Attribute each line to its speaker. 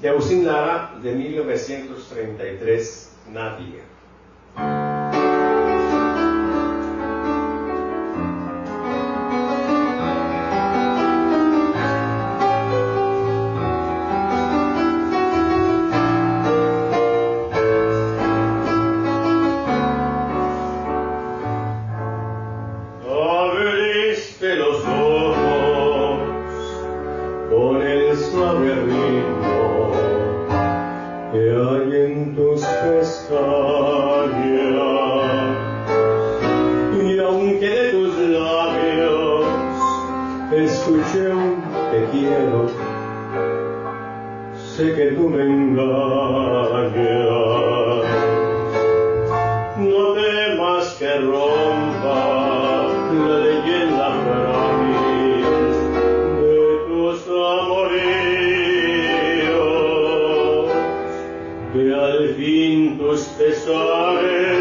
Speaker 1: de Agustín Lara, de 1933, Nadie.
Speaker 2: Abriste los ojos con el suave ritmo que hay en tus pestañas, y aunque de tus labios escuché un te quiero, sé que tú me engañas. No temas que rompa la leyenda frágil de tus amoríos, que al fin tus pesares